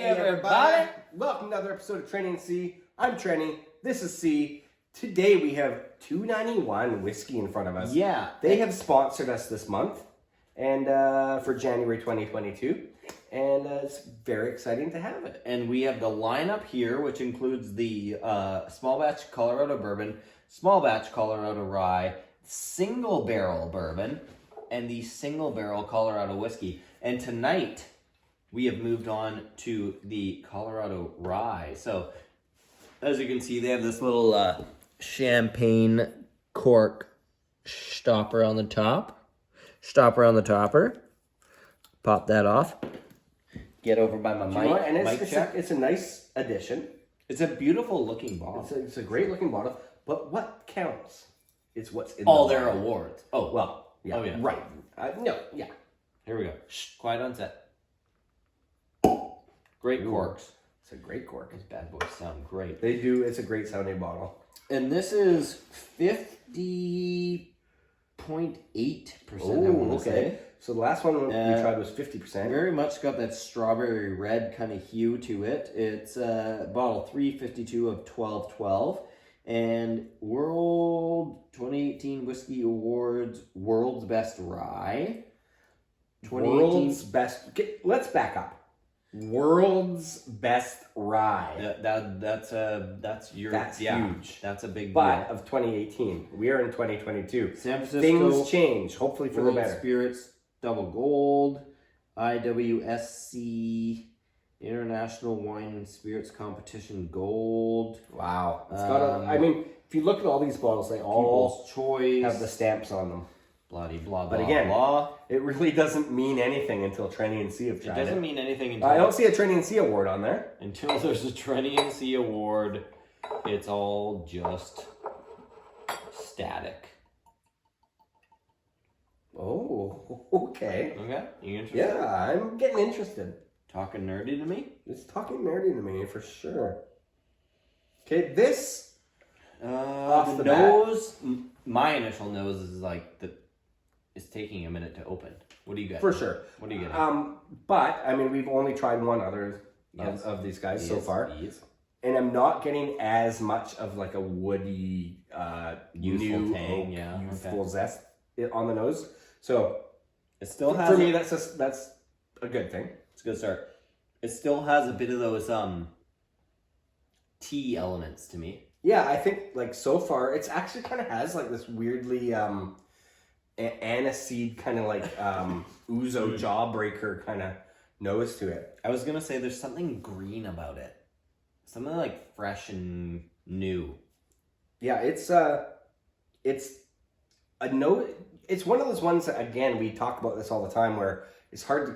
everybody! Welcome to another episode of Trenny and C. I'm Trenny. This is C. Today we have 291 whiskey in front of us. Yeah. They have sponsored us this month and for January 2022. And it's very exciting to have it. And we have the lineup here, which includes the small batch Colorado bourbon, small batch Colorado rye, single barrel bourbon, and the single barrel Colorado whiskey. And tonight, we have moved on to the Colorado rye. So, as you can see, they have this little champagne cork stopper on the top. Stopper on the topper. Pop that off. Get over by my mic. And it's a nice addition. It's a beautiful looking bottle. It's a great looking bottle. But what counts is what's in all the their bottle. awards. Oh, well, yeah. Oh, yeah. Right. No, yeah. Here we go. Shh, quiet on set. Great corks. It's a great cork. These bad boys sound great. They do. It's a great sounding bottle. And this is 50.8%. Oh, okay. So the last one we tried was 50%. Very much got that strawberry red kind of hue to it. It's bottle 352 of 1212. And World 2018 Whiskey Awards World's Best Rye. World's Best... Okay, let's back up. World's Best Rye. That's huge. That's a big but deal. Of 2018. We are in 2022. San Francisco. Things change, hopefully for World the better. Spirits Double Gold, IWSC International Wine and Spirits Competition Gold. Wow. It's got I mean, if you look at all these bottles, they all People's Choice have the stamps on them. Bloody blah blah. But again, blah. It really doesn't mean anything until Trenny and C have tried it. It doesn't mean anything until I don't see a Trenny and C award on there. Until there's a Trenny and C award, it's all just static. Oh, okay. Okay, you interested? Yeah, I'm getting interested. Talking nerdy to me? It's talking nerdy to me for sure. Okay, this off the nose. My initial nose is like it's taking a minute to open. What do you get? For sure. What do you get? But I mean, we've only tried one other of these guys so far, and I'm not getting as much of like a woody, youthful tang, youthful zest on the nose. So it still has for me. That's a good thing. It's a good start. It still has a bit of those tea elements to me. Yeah, I think like so far it's actually kind of has like this weirdly aniseed kind of like ouzo jawbreaker kind of nose to it. I was gonna say there's something green about it, something like fresh and new. Yeah, it's a note. It's one of those ones that again we talk about this all the time where it's hard to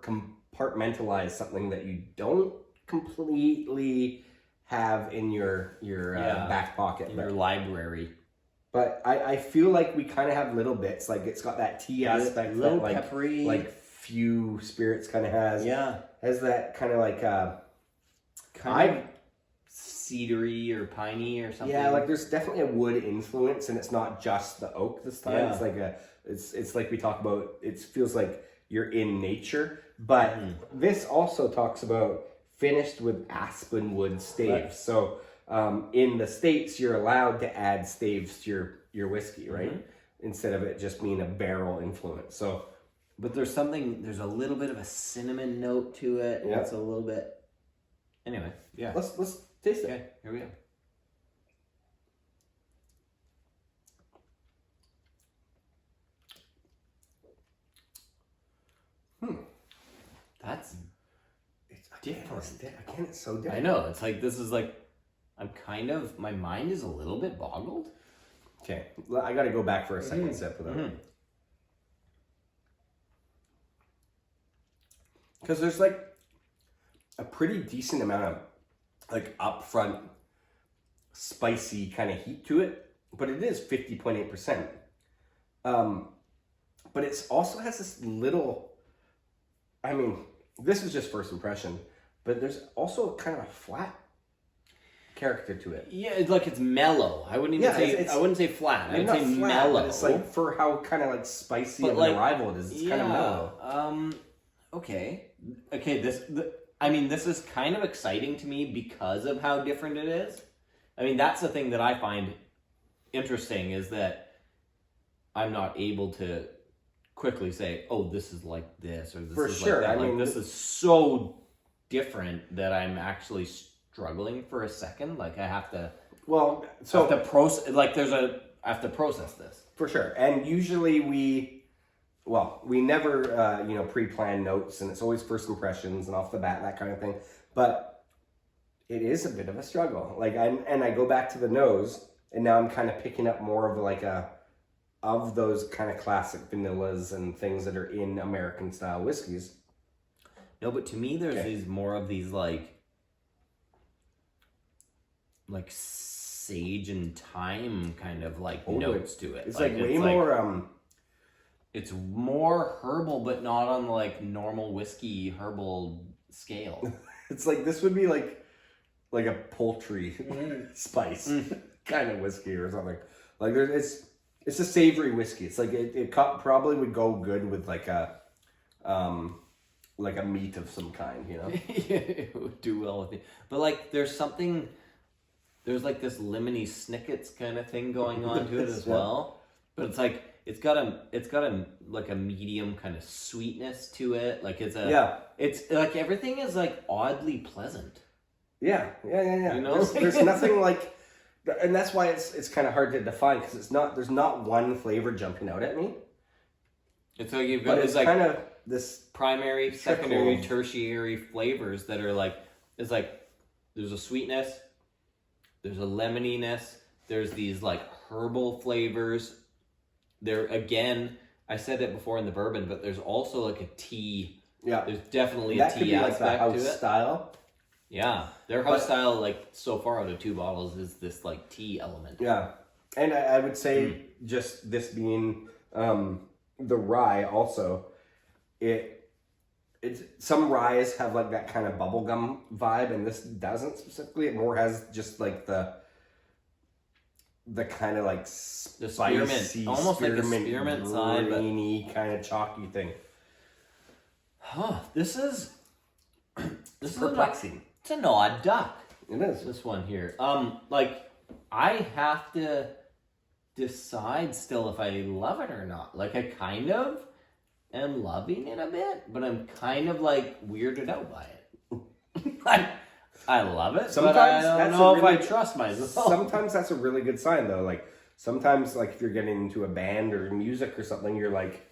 compartmentalize something that you don't completely have in your back pocket. In your library. But I feel like we kind of have little bits. Like it's got that tea aspect. Little that, peppery. Like few spirits kind of has. Yeah. Has that kind of like... kind of cedary or piney or something. Yeah, like there's definitely a wood influence and it's not just the oak this time. Yeah. It's like it's like we talk about, it feels like you're in nature. But this also talks about finished with Aspen Wood staves. Right. So in the States, you're allowed to add staves to your whiskey, right? Instead of it just being a barrel influence. So, but there's a little bit of a cinnamon note to it. Yeah. It's a little bit. Anyway, yeah. Let's taste it. Okay, here we go. That's different. Again, it's so different. I know. It's like, this is like, my mind is a little bit boggled. Okay, I got to go back for a second sip of that. Because there's like a pretty decent amount of like upfront spicy kind of heat to it, but it is 50.8%. But it also has this little, I mean, this is just first impression, but there's also kind of a flat character to it. Yeah, it's mellow. I wouldn't even say I wouldn't say flat. I would say flat, mellow. But it's like for how kind of like spicy of an arrival it is. It's kind of mellow. Okay. I mean, this is kind of exciting to me because of how different it is. I mean, that's the thing that I find interesting is that I'm not able to quickly say, "Oh, this is like this," or "This For is sure. like that." I mean, this is so different that I'm actually struggling for a second. Like I have to. Well, so have to process. Like I have to process this for sure. And usually we never pre-plan notes, and it's always first impressions and off the bat, that kind of thing. But it is a bit of a struggle. Like I go back to the nose, and now I'm kind of picking up more of like of those kind of classic vanillas and things that are in American style whiskeys. No, but to me, there's these more of these like sage and thyme kind of like notes to it. It's like way more. It's more herbal, but not on like normal whiskey herbal scale. It's like this would be like a poultry spice kind of whiskey or something. Like it's a savory whiskey. It's like it probably would go good with like a meat of some kind, you know. It would do well with it. But like there's like this lemony snickets kind of thing going on to it as well. But it's like it's got a like a medium kind of sweetness to it. Like it's like everything is like oddly pleasant. Yeah. You know? There's nothing like, and that's why it's kind of hard to define because there's not one flavor jumping out at me. It's like you've got it's like kind of this primary, secondary, tertiary flavors that are like it's like there's a sweetness, there's a lemoniness, there's these like herbal flavors. There again, I said it before in the bourbon, but there's also like a tea. Yeah, there's definitely that a could tea be like aspect the to house it. style. Yeah, their house style, like so far out of 2 bottles, is this like tea element. Yeah, and I would say just this being the rye also, it's some ryes have like that kind of bubblegum vibe, and this doesn't specifically. It more has just like the kind of like the spearmint, almost like a spearmint side, grainy kind of chalky thing. Huh? This is perplexing. It's an odd duck. It is. This one here. Like I have to decide still if I love it or not. Like I kind of am loving it a bit, but I'm kind of like weirded out by it. I love it, sometimes but I don't know if I trust myself. Sometimes that's a really good sign, though. Like sometimes, like if you're getting into a band or music or something, you're like,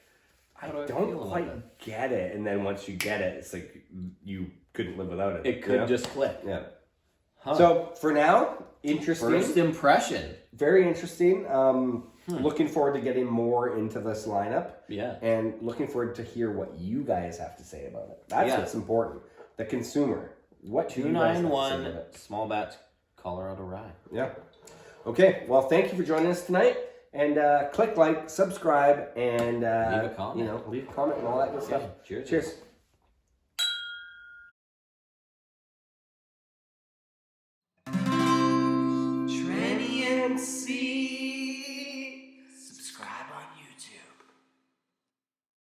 I don't quite get it, and then once you get it, it's like you couldn't live without it. It could just click. Yeah. Huh. So for now, interesting. First impression. Very interesting. Looking forward to getting more into this lineup. Yeah. And looking forward to hear what you guys have to say about it. That's what's important. The consumer. What 291 small batch Colorado rye. Yeah. Okay. Well, thank you for joining us tonight. And click like, subscribe, and leave a comment. leave a comment and all that good stuff. Cheers. Cheers.